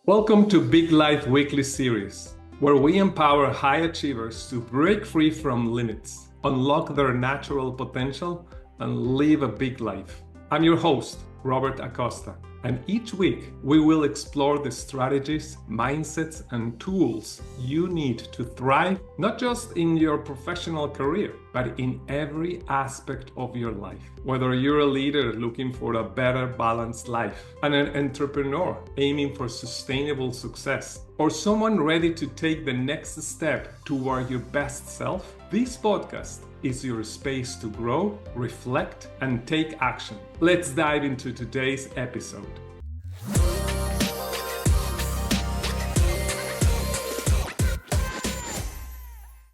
Welcome to Big Life Weekly Series, where we empower high achievers to break free from limits, unlock their natural potential, and live a big life. I'm your host, Robert Acosta, and each week we will explore the strategies, mindsets, and tools you need to thrive, not just in your professional career, but in every aspect of your life. Whether you're a leader looking for a better balanced life, an entrepreneur aiming for sustainable success, or someone ready to take the next step toward your best self, this podcast is your space to grow, reflect, and take action. Let's dive into today's episode.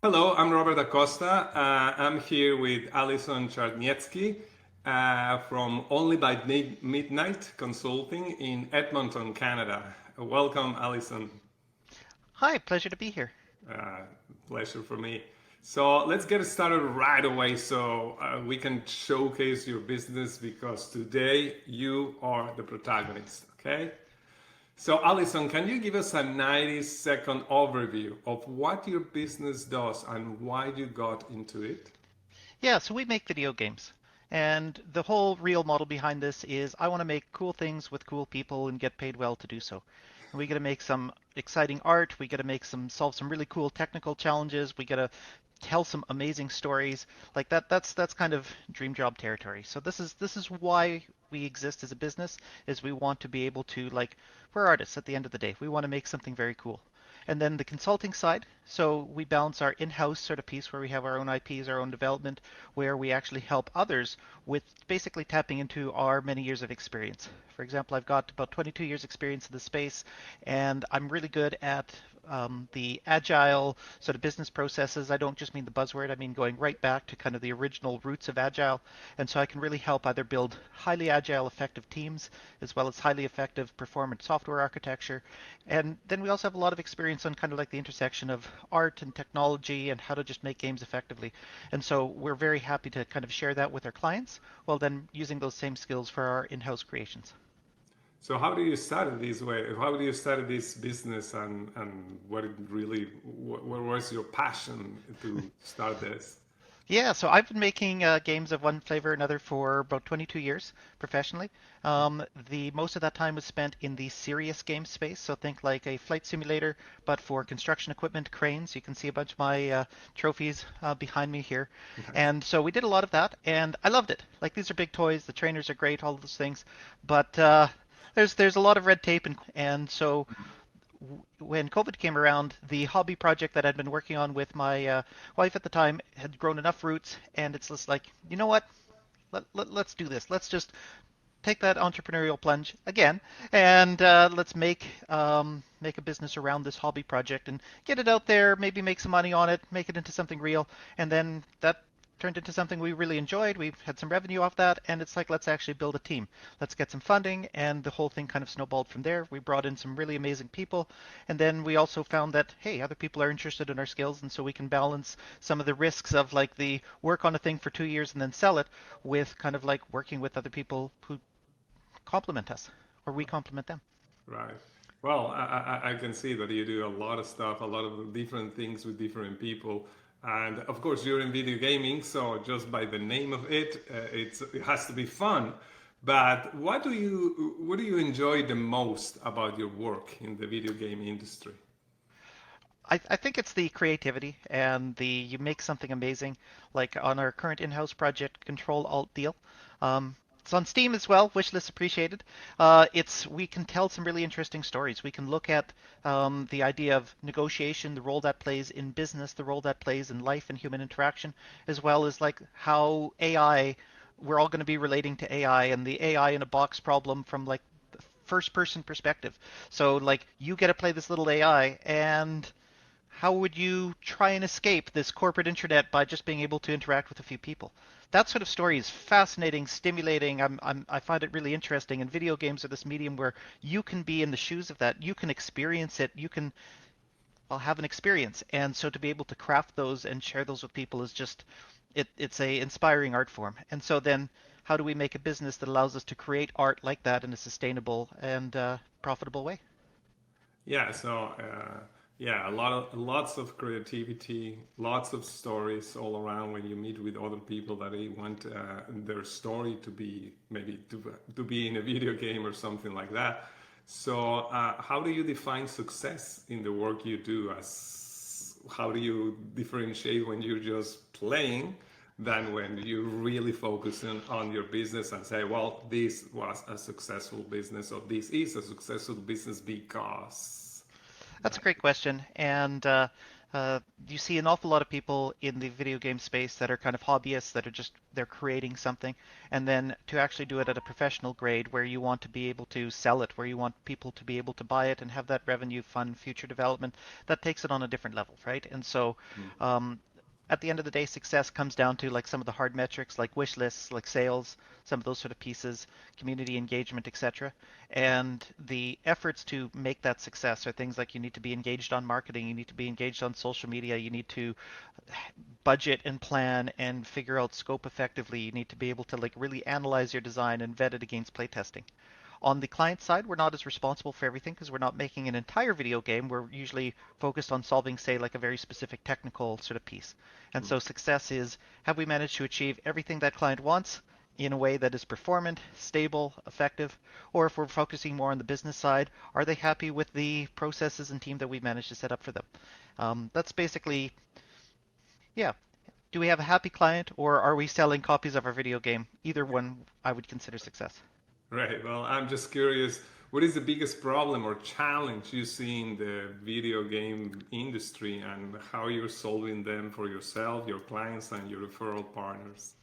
Hello, I'm Robert Acosta. I'm here with Alison Czarnietzki from Only by Midnight Consulting in Edmonton, Canada. Welcome, Alison. Hi, pleasure to be here. Uh, Pleasure for me. So let's get started right away so we can showcase your business because today you are the protagonist, okay? So Alison, can you give us a 90-second overview of what your business does and why you got into it? Yeah, so we make video games. And the whole real model behind this is I want to make cool things with cool people and get paid well to do so. And we got to make some exciting art, we got to solve some really cool technical challenges, we got to tell some amazing stories. Like that's kind of dream job territory. So this is why we exist as a business is we want to be able to we're artists at the end of the day. We want to make something very cool. And then the consulting side, so we balance our in-house sort of piece where we have our own IPs, our own development, where we actually help others with basically tapping into our many years of experience. For example, I've got about 22 years experience in the space, and I'm really good at the agile sort of business processes. I don't just mean the buzzword, I mean going right back to kind of the original roots of agile. And so I can really help either build highly agile, effective teams, as well as highly effective performant software architecture. And then we also have a lot of experience on kind of like the intersection of art and technology and how to just make games effectively. And so we're very happy to kind of share that with our clients while then using those same skills for our in-house creations. So how do you start this way? How do you start this business and what was your passion to start this? Yeah, so I've been making games of one flavor or another for about 22 years professionally. The most of that time was spent in the serious game space, so think like a flight simulator, but for construction equipment, cranes. You can see a bunch of my trophies behind me here. Nice. And so we did a lot of that, and I loved it. Like these are big toys, the trainers are great, all of those things, but there's a lot of red tape, and so when COVID came around, the hobby project that I'd been working on with my wife at the time had grown enough roots, and it's just like, you know what? Let's do this. Let's just take that entrepreneurial plunge again, and let's make a business around this hobby project and get it out there. Maybe make some money on it, make it into something real, and then that turned into something we really enjoyed. We've had some revenue off that, and it's like, let's actually build a team. Let's get some funding, and the whole thing kind of snowballed from there. We brought in some really amazing people, and then we also found that, hey, other people are interested in our skills, and so we can balance some of the risks of like the work on a thing for 2 years and then sell it with kind of like working with other people who complement us, or we complement them. Right. Well, I can see that you do a lot of stuff, a lot of different things with different people. And of course, you're in video gaming, so just by the name of it, it has to be fun. But what do you enjoy the most about your work in the video game industry? I think it's the creativity and the you make something amazing, like on our current in-house project, Control Alt Deal. It's on Steam as well, wishlist appreciated. It's we can tell some really interesting stories. We can look at the idea of negotiation, the role that plays in business, the role that plays in life and human interaction, as well as like how AI, we're all going to be relating to AI and the AI in a box problem from like first person perspective. So like you get to play this little AI, and how would you try and escape this corporate internet by just being able to interact with a few people? That sort of story is fascinating, stimulating. I find it really interesting. And video games are this medium where you can be in the shoes of that. You can experience it. You can have an experience. And so to be able to craft those and share those with people is just, it's a inspiring art form. And so then how do we make a business that allows us to create art like that in a sustainable and profitable way? Yeah, so yeah, lots of creativity, lots of stories all around when you meet with other people that they want their story to be maybe to be in a video game or something like that. So how do you define success in the work you do? As how do you differentiate when you're just playing than when you really focus on your business and say, well, this was a successful business or this is a successful business because. That's a great question, and you see an awful lot of people in the video game space that are kind of hobbyists that are just they're creating something, and then to actually do it at a professional grade where you want to be able to sell it, where you want people to be able to buy it and have that revenue fund future development, that takes it on a different level, right? And so um, at the end of the day, success comes down to like some of the hard metrics like wish lists, like sales, some of those sort of pieces, community engagement, etc. And the efforts to make that success are things like you need to be engaged on marketing, you need to be engaged on social media, you need to budget and plan and figure out scope effectively. You need to be able to like really analyze your design and vet it against playtesting. On the client side, we're not as responsible for everything because we're not making an entire video game. We're usually focused on solving, say, like a very specific technical sort of piece. And so success is, have we managed to achieve everything that client wants in a way that is performant, stable, effective? Or if we're focusing more on the business side, are they happy with the processes and team that we've managed to set up for them? That's basically, yeah. Do we have a happy client or are we selling copies of our video game? Either one I would consider success. Right. Well, I'm just curious, what is the biggest problem or challenge you see in the video game industry and how you're solving them for yourself, your clients, and your referral partners?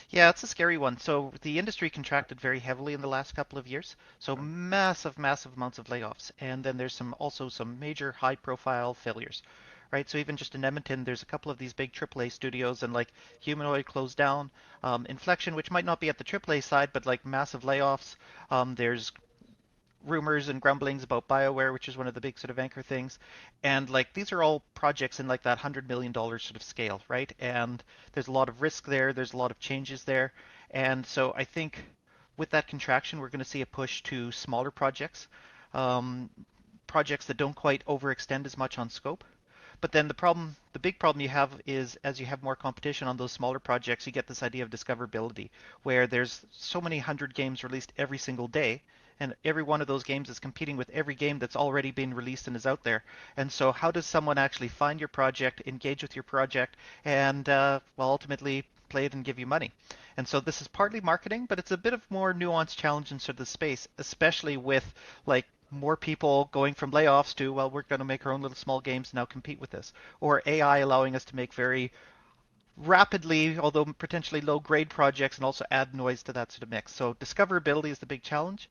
Yeah, it's a scary one. So the industry contracted very heavily in the last couple of years. So massive, massive amounts of layoffs. And then there's also some major high profile failures. Right, so even just in Edmonton, there's a couple of these big AAA studios, and like Humanoid closed down, Inflection, which might not be at the AAA side, but like massive layoffs. There's rumors and grumblings about BioWare, which is one of the big sort of anchor things. And like these are all projects in like that $100 million sort of scale, right? And there's a lot of risk there, there's a lot of changes there. And so I think with that contraction, we're going to see a push to smaller projects, um, projects that don't quite overextend as much on scope. But then the big problem you have is as you have more competition on those smaller projects, you get this idea of discoverability, where there's so many hundred games released every single day, and every one of those games is competing with every game that's already been released and is out there. And so, how does someone actually find your project, engage with your project, and well, ultimately play it and give you money? And so, this is partly marketing, but it's a bit of more nuanced challenge in sort of the space, especially with like more people going from layoffs to, well, we're going to make our own little small games now compete with this, or AI allowing us to make very rapidly, although potentially low grade projects and also add noise to that sort of mix. So discoverability is the big challenge.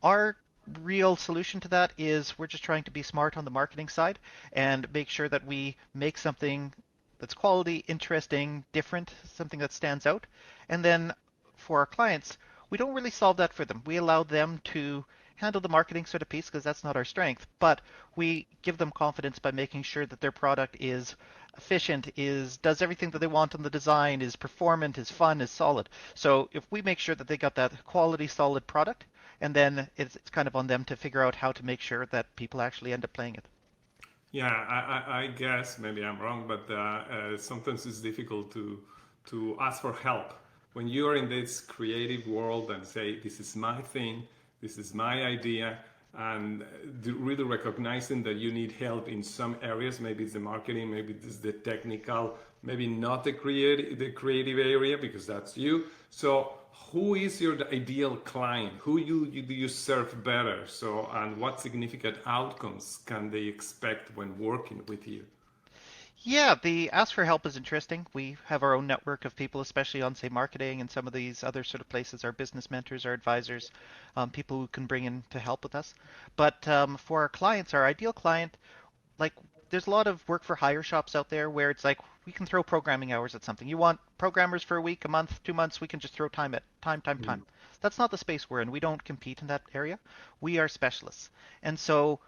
Our real solution to that is we're just trying to be smart on the marketing side and make sure that we make something that's quality, interesting, different, something that stands out. And then for our clients, we don't really solve that for them. We allow them to handle the marketing sort of piece because that's not our strength, but we give them confidence by making sure that their product is efficient, is does everything that they want on the design, is performant, is fun, is solid. So if we make sure that they got that quality, solid product, and then it's kind of on them to figure out how to make sure that people actually end up playing it. Yeah, I guess maybe I'm wrong, but sometimes it's difficult to ask for help when you are in this creative world and say, "This is my thing, this is my idea," and really recognizing that you need help in some areas. Maybe it's the marketing, maybe it's the technical, maybe not the creative area because that's you. So who is your ideal client? Who do you serve better? So, and what significant outcomes can they expect when working with you? Yeah, the ask for help is interesting. We have our own network of people, especially on, say, marketing and some of these other sort of places, our business mentors, our advisors, people who can bring in to help with us. But for our clients, our ideal client, like there's a lot of work for hire shops out there where it's like we can throw programming hours at something. You want programmers for a week, a month, 2 months, we can just throw time at time. Mm. That's not the space we're in. We don't compete in that area. We are specialists. And so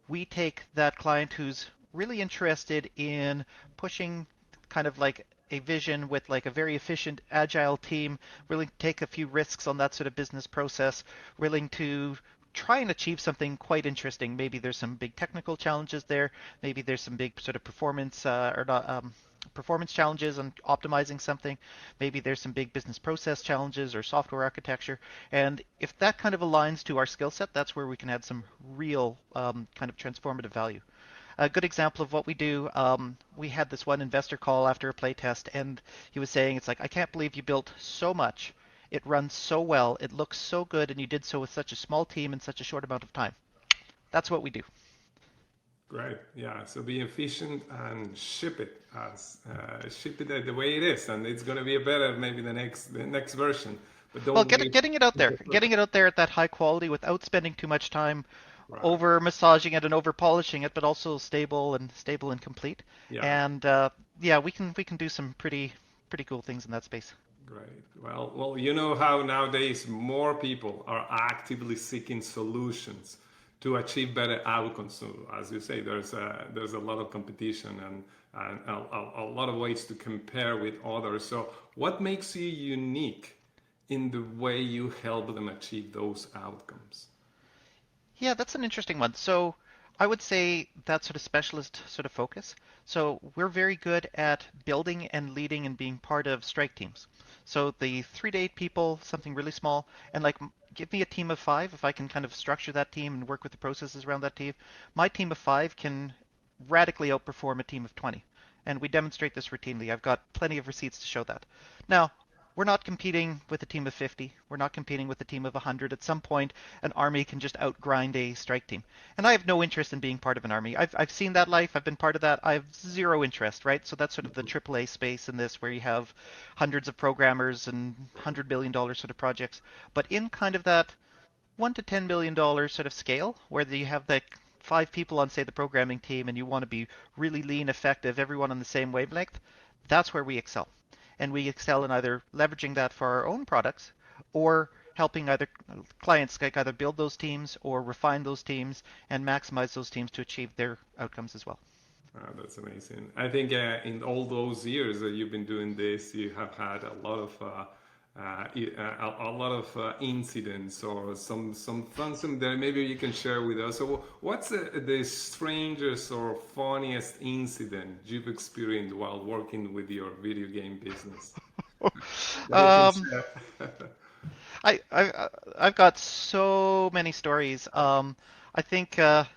we take that client who's really interested in pushing kind of like a vision with like a very efficient agile team, willing to take a few risks on that sort of business process, willing to try and achieve something quite interesting. Maybe there's some big technical challenges there. Maybe there's some big sort of performance or not performance challenges on optimizing something. Maybe there's some big business process challenges or software architecture. And if that kind of aligns to our skill set, that's where we can add some real kind of transformative value. A good example of what we do, we had this one investor call after a play test, and he was saying, it's like, I can't believe you built so much. It runs so well. It looks so good, and you did so with such a small team in such a short amount of time. That's what we do. Great. Yeah. So be efficient and ship it the way it is, and it's going to be a better maybe the next version. But Well, don't wait. getting it out there, getting it out there at that high quality without spending too much time Right. over massaging it and over polishing it, but also stable and complete. Yeah. And yeah, we can do some pretty cool things in that space. Great. Well, you know how nowadays more people are actively seeking solutions to achieve better outcomes. So, as you say, there's a lot of competition and a lot of ways to compare with others. So, what makes you unique in the way you help them achieve those outcomes? Yeah, that's an interesting one. So I would say that sort of specialist sort of focus. So we're very good at building and leading and being part of strike teams. So the 3 to 8 people, something really small, and like give me a team of five. If I can kind of structure that team and work with the processes around that team, my team of five can radically outperform a team of 20. And we demonstrate this routinely. I've got plenty of receipts to show that. Now, we're not competing with a team of 50. We're not competing with a team of 100. At some point, an army can just outgrind a strike team. And I have no interest in being part of an army. I've seen that life. I've been part of that. I have zero interest, right? So that's sort of the AAA space in this where you have hundreds of programmers and $100 billion sort of projects. But in kind of that $1 to $10 million sort of scale where you have like 5 people on, say, the programming team and you want to be really lean, effective, everyone on the same wavelength, that's where we excel. And we excel in either leveraging that for our own products or helping either clients like either build those teams or refine those teams and maximize those teams to achieve their outcomes as well. That's amazing. I think in all those years that you've been doing this, you have had a lot of incidents or some fun some that maybe you can share with us. So, what's the strangest or funniest incident you've experienced while working with your video game business that you can um, share? I've got so many stories. I think I've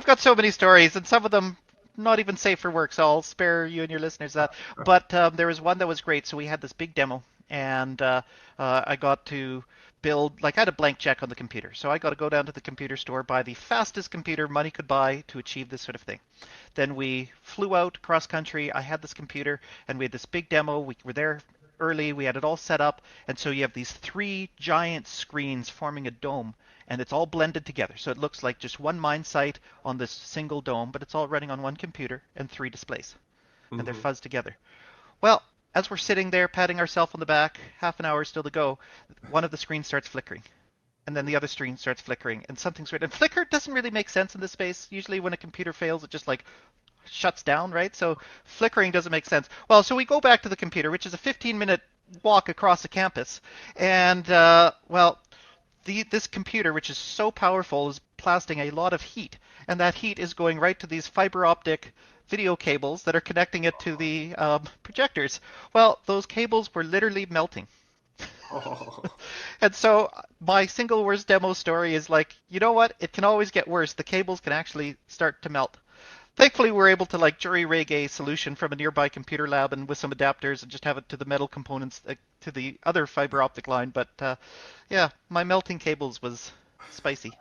got so many stories, and some of them not even safe for work, so I'll spare you and your listeners that. But there was one that was great. So we had this big demo, and I got to build, like, I had a blank check on the computer. So I got to go down to the computer store, buy the fastest computer money could buy to achieve this sort of thing. Then we flew out cross country. I had this computer, and we had this big demo. We were there early. We had it all set up, and so you have these three giant screens forming a dome, and it's all blended together. So it looks like just one mine site on this single dome, but it's all running on one computer and three displays, and they're Hmm. fuzzed together. Well, as we're sitting there patting ourselves on the back, half an hour still to go, one of the screens starts flickering. And then the other screen starts flickering, and something's weird. And flicker doesn't really make sense in this space. Usually, when a computer fails, it just like shuts down, right? So flickering doesn't make sense. Well, so we go back to the computer, which is a 15-minute walk across the campus, and well, this computer, which is so powerful, is blasting a lot of heat, and that heat is going right to these fiber optic video cables that are connecting it to the projectors. Well, those cables were literally melting. Oh. And so my single worst demo story is like, you know what? It can always get worse. The cables can actually start to melt. Thankfully, we're able to like jury rig a solution from a nearby computer lab and with some adapters and just have it to the metal components to the other fiber optic line. But yeah, my melting cables was spicy.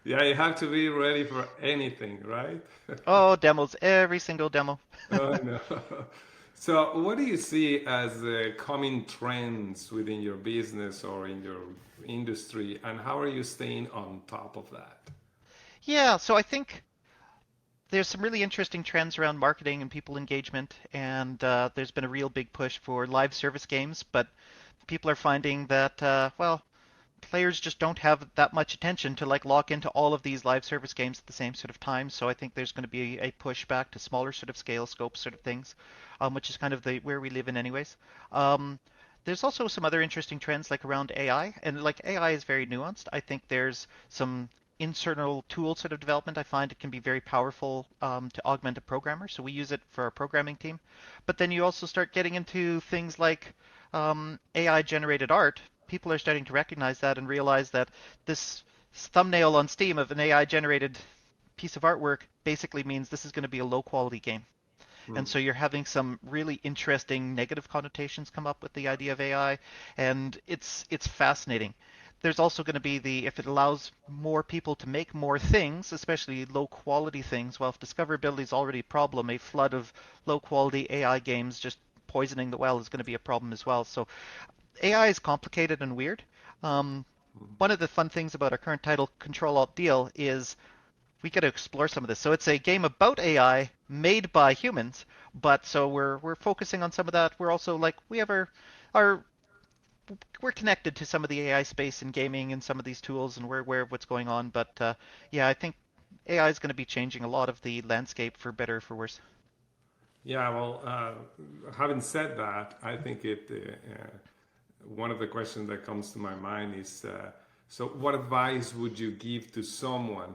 Yeah, you have to be ready for anything, right? Oh, demos, every single demo. Oh, no. So, what do you see as the coming trends within your business or in your industry, and how are you staying on top of that? Yeah, so I think there's some really interesting trends around marketing and people engagement, and there's been a real big push for live service games, but people are finding that, well, players just don't have that much attention to like lock into all of these live service games at the same sort of time. So I think there's going to be a push back to smaller sort of scale scope sort of things, which is kind of the where we live in anyways. Um, There's also some other interesting trends like around AI, and like AI is very nuanced. I think there's some internal tool sort of development. I find it can be very powerful to augment a programmer. So we use it for our programming team. But then you also start getting into things like AI generated art. People are starting to recognize that and realize that this thumbnail on Steam of an AI generated piece of artwork basically means this is going to be a low quality game. And Hmm. so you're having some really interesting negative connotations come up with the idea of AI, and it's fascinating. There's also going to be the if it allows more people to make more things, especially low quality things. Well, if discoverability is already a problem, a flood of low quality AI games just poisoning the well is going to be a problem as well. So AI is complicated and weird. Um, one of the fun things about our current title, Control Alt Deal, is we get to explore some of this. So it's a game about AI made by humans, but so we're focusing on some of that. We're also like we have our we're connected to some of the AI space in gaming and some of these tools, and we're aware of what's going on. But yeah, I think AI is going to be changing a lot of the landscape for better or for worse. Yeah, well, having said that, I think one of the questions that comes to my mind is so, what advice would you give to someone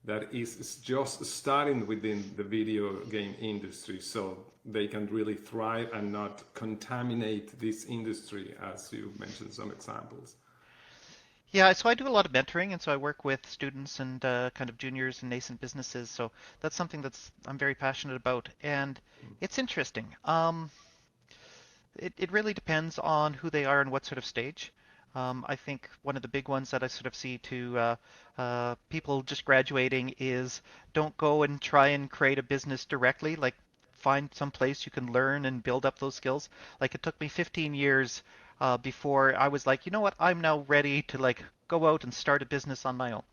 that is just starting within the video game industry so they can really thrive and not contaminate this industry, as you mentioned some examples? Yeah, so I do a lot of mentoring, and so I work with students and kind of juniors and nascent businesses. So that's something that's I'm very passionate about, and it's interesting. It really depends on who they are and what sort of stage. I think one of the big ones that I sort of see to people just graduating is don't go and try and create a business directly. Like find some place you can learn and build up those skills. Like it took me 15 years before I was like, you know what, I'm now ready to like go out and start a business on my own.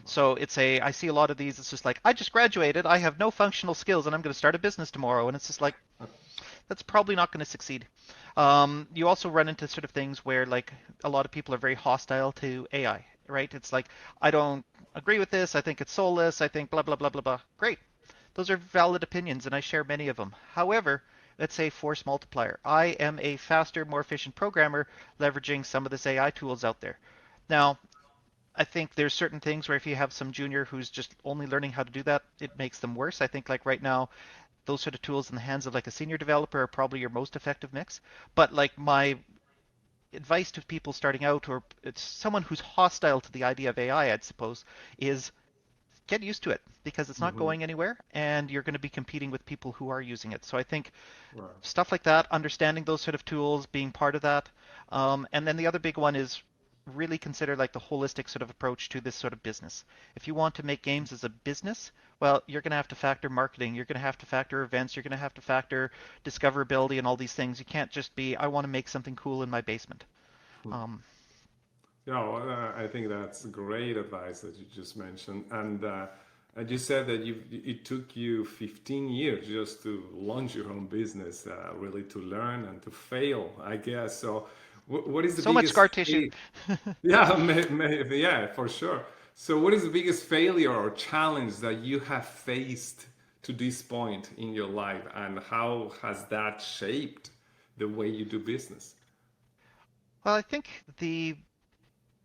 So I see a lot of these. It's just like I just graduated, I have no functional skills, and I'm going to start a business tomorrow. And it's just like that's probably not going to succeed. You also run into sort of things where like a lot of people are very hostile to AI, right? It's like I don't agree with this. I think it's soulless. I think blah blah blah blah blah. Great, those are valid opinions, and I share many of them. However, let's say force multiplier. I am a faster, more efficient programmer leveraging some of this AI tools out there. Now, I think there's certain things where if you have some junior who's just only learning how to do that, it makes them worse. I think like right now, those sort of tools in the hands of like a senior developer are probably your most effective mix. But like my advice to people starting out, or it's someone who's hostile to the idea of AI, I'd suppose, is get used to it because it's not Hmm. going anywhere and you're going to be competing with people who are using it. So I think Right. stuff like that, understanding those sort of tools, being part of that. And then the other big one is really consider like the holistic sort of approach to this sort of business. If you want to make games as a business, well, you're going to have to factor marketing, you're going to have to factor events, you're going to have to factor discoverability and all these things. You can't just be, I want to make something cool in my basement. Um, Yeah, well, I think that's great advice that you just mentioned. And you said that it took you 15 years just to launch your own business, really to learn and to fail, I guess. So, what is the so much biggest scar tissue. Yeah, yeah, for sure. So, what is the biggest failure or challenge that you have faced to this point in your life, and how has that shaped the way you do business? Well, I think the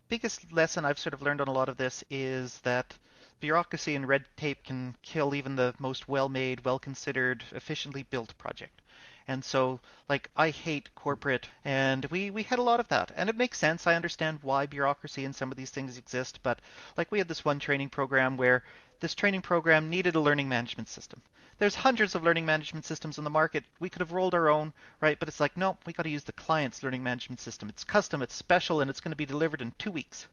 biggest lesson I've sort of learned on a lot of this is that bureaucracy and red tape can kill even the most well-made, well-considered, efficiently built project. And so, like, I hate corporate, and we had a lot of that. And it makes sense. I understand why bureaucracy and some of these things exist, but like we had this one training program where this training program needed a learning management system. There's hundreds of learning management systems on the market. We could have rolled our own, right? But it's like, no, we got to use the client's learning management system. It's custom, it's special, and it's going to be delivered in 2 weeks.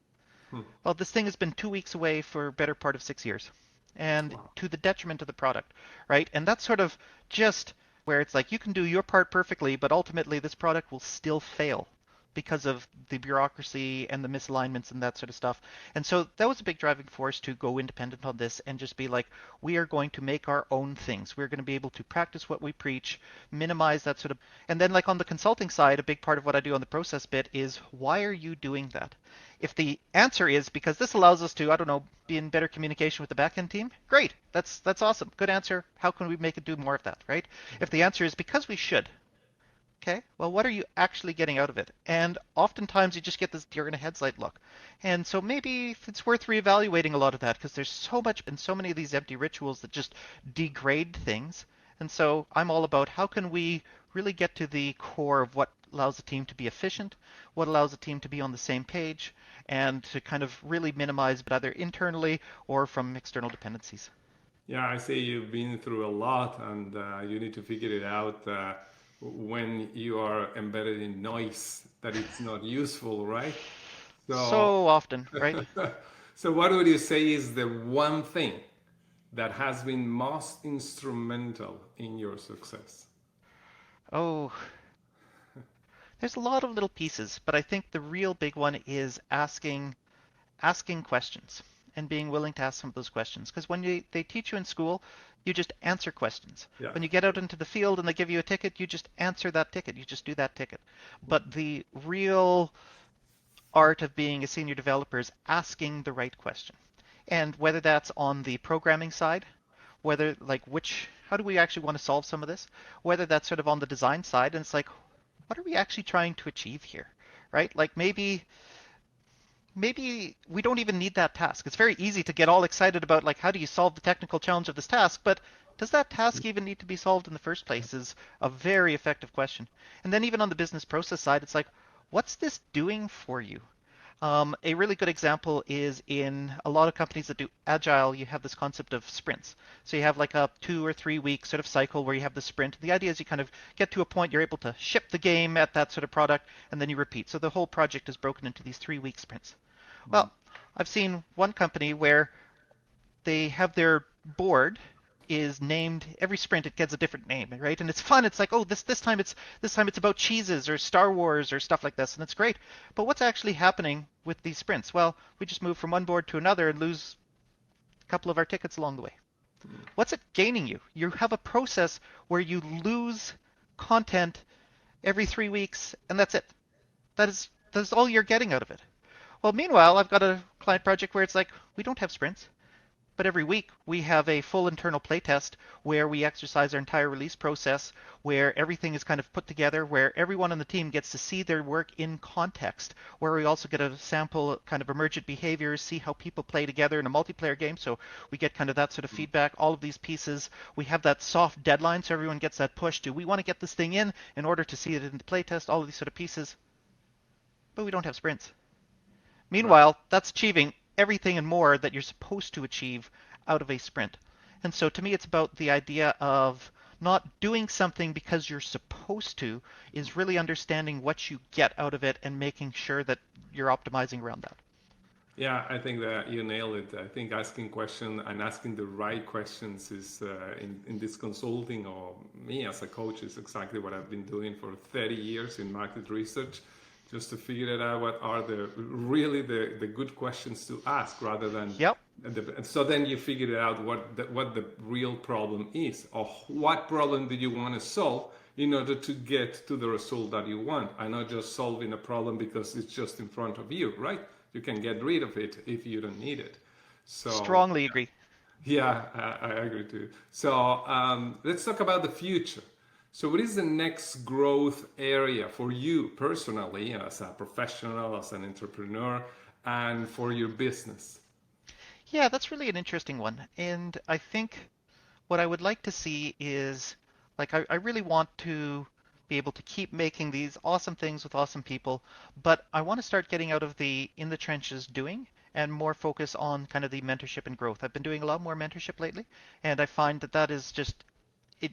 Hmm. Well, this thing has been 2 weeks away for a better part of 6 years, and Wow. to the detriment of the product, right? And that's sort of just where it's like you can do your part perfectly, but ultimately this product will still fail because of the bureaucracy and the misalignments and that sort of stuff. And so that was a big driving force to go independent on this and just be like, we are going to make our own things. We're going to be able to practice what we preach, minimize that sort of. And then, like on the consulting side, a big part of what I do on the process bit is why are you doing that? If the answer is because this allows us to, I don't know, be in better communication with the backend team, great. That's awesome. Good answer. How can we make it do more of that, right? If the answer is because we should, Okay, well, what are you actually getting out of it? And oftentimes you just get this deer in a headlight look. And so maybe it's worth reevaluating a lot of that because there's so much and so many of these empty rituals that just degrade things. And so I'm all about how can we really get to the core of what allows the team to be efficient, what allows the team to be on the same page, and to kind of really minimize either internally or from external dependencies. Yeah, I say you've been through a lot, and you need to figure it out when you are embedded in noise that it's not useful, right? So, So often, right? so what would you say is the one thing that has been most instrumental in your success? Oh, there's a lot of little pieces, but I think the real big one is asking questions and being willing to ask some of those questions. Because when they teach you in school, you just answer questions. Yeah. When you get out into the field and they give you a ticket, you just answer that ticket. You just do that ticket. But the real art of being a senior developer is asking the right question. And whether that's on the programming side, whether like how do we actually want to solve some of this? Whether that's sort of on the design side, and it's like, what are we actually trying to achieve here? Right? Like maybe we don't even need that task. It's very easy to get all excited about like how do you solve the technical challenge of this task, but does that task even need to be solved in the first place is a very effective question. And then even on the business process side, it's like, what's this doing for you? A really good example is in a lot of companies that do agile, you have this concept of sprints. So you have like a 2 or 3 week sort of cycle where you have the sprint. The idea is you kind of get to a point, you're able to ship the game at that sort of product, and then you repeat. So the whole project is broken into these 3 week sprints. Well, I've seen one company where they have their board is named every sprint it gets a different name, right? And it's fun. It's like, oh, this time it's about cheeses or Star Wars or stuff like this, and it's great. But what's actually happening with these sprints? Well, we just move from one board to another and lose a couple of our tickets along the way. What's it gaining you? You have a process where you lose content every 3 weeks, and that's it. That's all you're getting out of it. Well, meanwhile, I've got a client project where it's like we don't have sprints. But every week we have a full internal playtest where we exercise our entire release process, where everything is kind of put together, where everyone on the team gets to see their work in context, where we also get a sample kind of emergent behaviors, see how people play together in a multiplayer game. So we get kind of that sort of feedback, all of these pieces. We have that soft deadline so everyone gets that push. Do we want to get this thing in order to see it in the playtest, all of these sort of pieces. But we don't have sprints. Right. Meanwhile, that's achieving everything and more that you're supposed to achieve out of a sprint. And so to me, it's about the idea of not doing something because you're supposed to, is really understanding what you get out of it and making sure that you're optimizing around that. Yeah, I think that you nailed it. I think asking questions and asking the right questions is in this consulting or me as a coach is exactly what I've been doing for 30 years in market research, just to figure it out what are the good questions to ask rather than Yep. so then you figure out what the real problem is or what problem do you want to solve in order to get to the result that you want and not just solving a problem because it's just in front of you, right? You can get rid of it if you don't need it. So Strongly agree. yeah, I agree too. So let's talk about the future. So what is the next growth area for you personally as a professional, as an entrepreneur, and for your business? Yeah, that's really an interesting one. And I think what I would like to see is like I really want to be able to keep making these awesome things with awesome people, but I want to start getting out of the in the trenches doing and more focus on kind of the mentorship and growth. I've been doing a lot more mentorship lately, and I find that that is just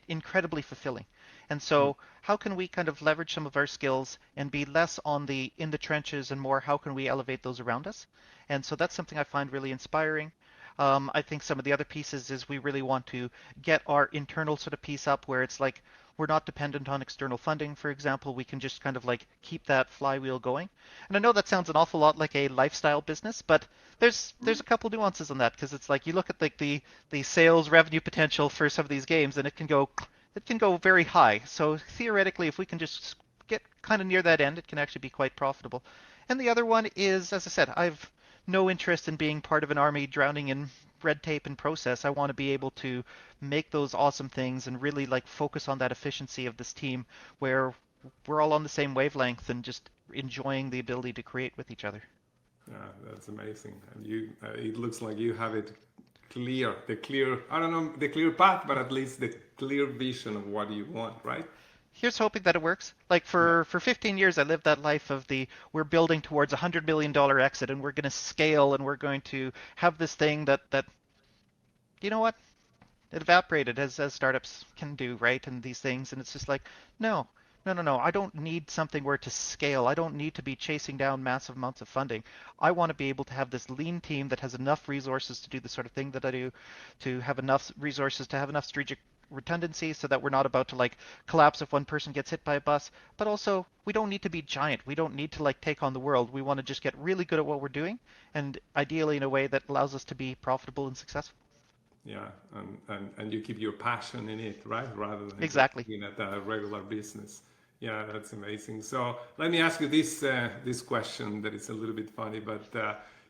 incredibly fulfilling. And so, how can we kind of leverage some of our skills and be less on the in the trenches and more how can we elevate those around us? And so that's something I find really inspiring. I think some of the other pieces is we really want to get our internal sort of piece up where it's like we're not dependent on external funding, for example. We can just kind of like keep that flywheel going. And I know that sounds an awful lot like a lifestyle business, but there's a couple nuances on that because it's like you look at like the sales revenue potential for some of these games and it can go very high. So theoretically, if we can just get kind of near that end, it can actually be quite profitable. And the other one is, as I said, I've no interest in being part of an army drowning in red tape and process. I want to be able to make those awesome things and really like focus on that efficiency of this team where we're all on the same wavelength and just enjoying the ability to create with each other. Yeah, that's amazing. And it looks like you have it clear, I don't know, the clear path, but at least the clear vision of what you want, right? Here's hoping that it works. Like Yeah, for 15 years, I lived that life of the we're building towards $100 million exit, and we're going to scale, and we're going to have this thing that you know what? It evaporated as startups can do, right? And these things, and it's just like, no, no, no, no. I don't need something where to scale. I don't need to be chasing down massive amounts of funding. I want to be able to have this lean team that has enough resources to do the sort of thing that I do, to have enough resources to have enough strategic redundancy so that we're not about to like collapse if one person gets hit by a bus. But also, we don't need to be giant. We don't need to like take on the world. We want to just get really good at what we're doing, and ideally in a way that allows us to be profitable and successful. yeah, and you keep your passion in it, right? Rather than just Exactly. looking at a regular business. Yeah, that's amazing. So let me ask you this question that is a little bit funny, but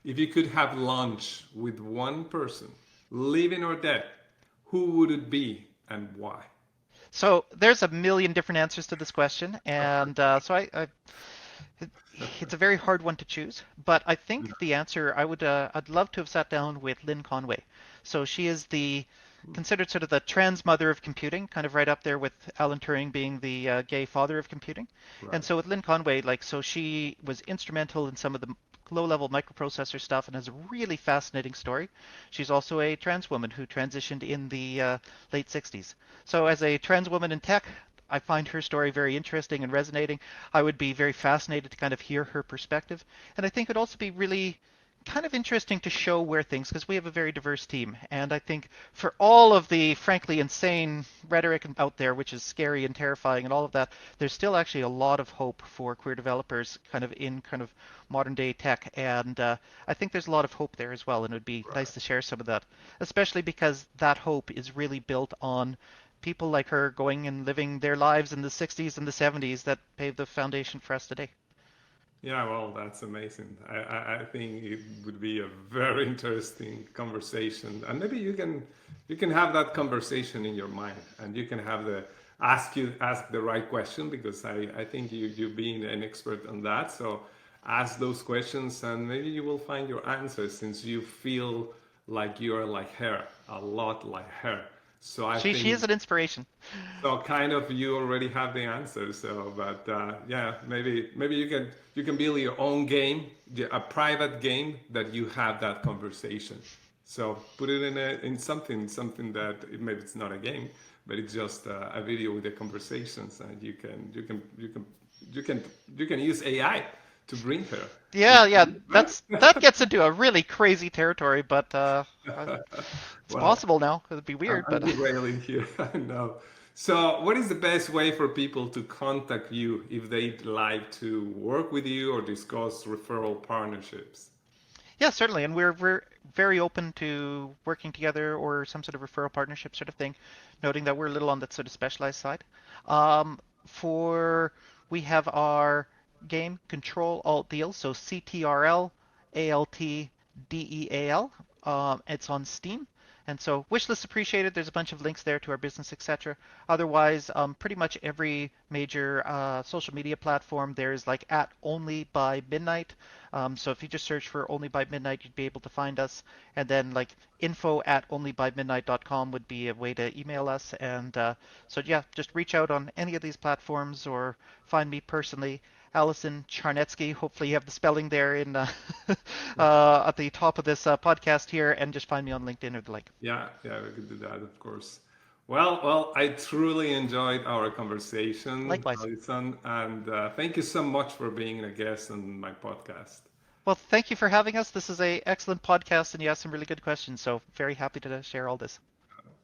if you could have lunch with one person, living or dead, who would it be and why? So there's a million different answers to this question, and it's a very hard one to choose. But I think the answer I'd love to have sat down with Lynn Conway. So she is the considered sort of the trans mother of computing, kind of right up there with Alan Turing being the gay father of computing. And Right. so with Lynn Conway, like so she was instrumental in some of the low-level microprocessor stuff and has a really fascinating story. She's also a trans woman who transitioned in the late 60s. So as a trans woman in tech, I find her story very interesting and resonating. I would be very fascinated to kind of hear her perspective. And I think it'd also be really kind of interesting to show where things, because we have a very diverse team. And I think for all of the frankly insane rhetoric out there, which is scary and terrifying and all of that, there's still actually a lot of hope for queer developers kind of in kind of modern day tech. And I think there's a lot of hope there as well. And it would be nice Right. to share some of that, especially because that hope is really built on people like her going and living their lives in the 60s and the 70s that paved the foundation for us today. Yeah, well, that's amazing. I think it would be a very interesting conversation, and maybe you can have that conversation in your mind, and you can have the ask the right question because I think you being an expert on that. So ask those questions, and maybe you will find your answers since you feel like you're like her, a lot like her. So I She think is an inspiration. so kind of you already have the answer. So, but yeah, maybe you can build your own game, a private game that you have that conversation. So put it in something that maybe it's not a game, but it's just a video with the conversations, and you can use AI to bring her. Yeah, yeah, that gets into a really crazy territory, but it's Well, possible now. It'd be weird, I'm but derailing here. I know. So, what is the best way for people to contact you if they'd like to work with you or discuss referral partnerships? yeah, certainly. And we're very open to working together or some sort of referral partnership sort of thing, noting that we're a little on that sort of specialized side. For we have our game Control Alt Deal, so CTRL ALTDEAL. It's on Steam. And so wishlist appreciated. There's a bunch of links there to our business, etc. Otherwise, pretty much every major social media platform, there's like at Only by Midnight. So if you just search for Only by Midnight, you'd be able to find us. And then like info at onlybymidnight.com would be a way to email us. And so yeah, just reach out on any of these platforms or find me personally. Alison Czarnietzki. Hopefully, you have the spelling there in at the top of this podcast here, and just find me on LinkedIn or the like. Yeah, we could do that, of course. Well, I truly enjoyed our conversation, Likewise. Alison, and thank you so much for being a guest on my podcast. Well, thank you for having us. This is a excellent podcast, and you asked some really good questions. So very happy to share all this.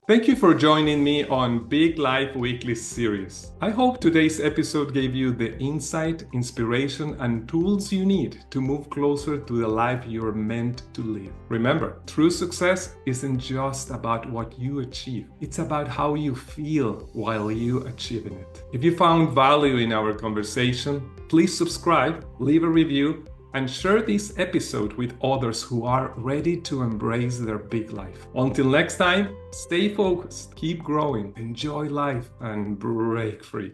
Thank you for joining me on Big Life Weekly series. I hope today's episode gave you the insight, inspiration, and tools you need to move closer to the life you're meant to live. Remember, true success isn't just about what you achieve, it's about how you feel while you achieving it. If you found value in our conversation, please subscribe, leave a review, and share this episode with others who are ready to embrace their big life. Until next time, stay focused, keep growing, enjoy life, and break free.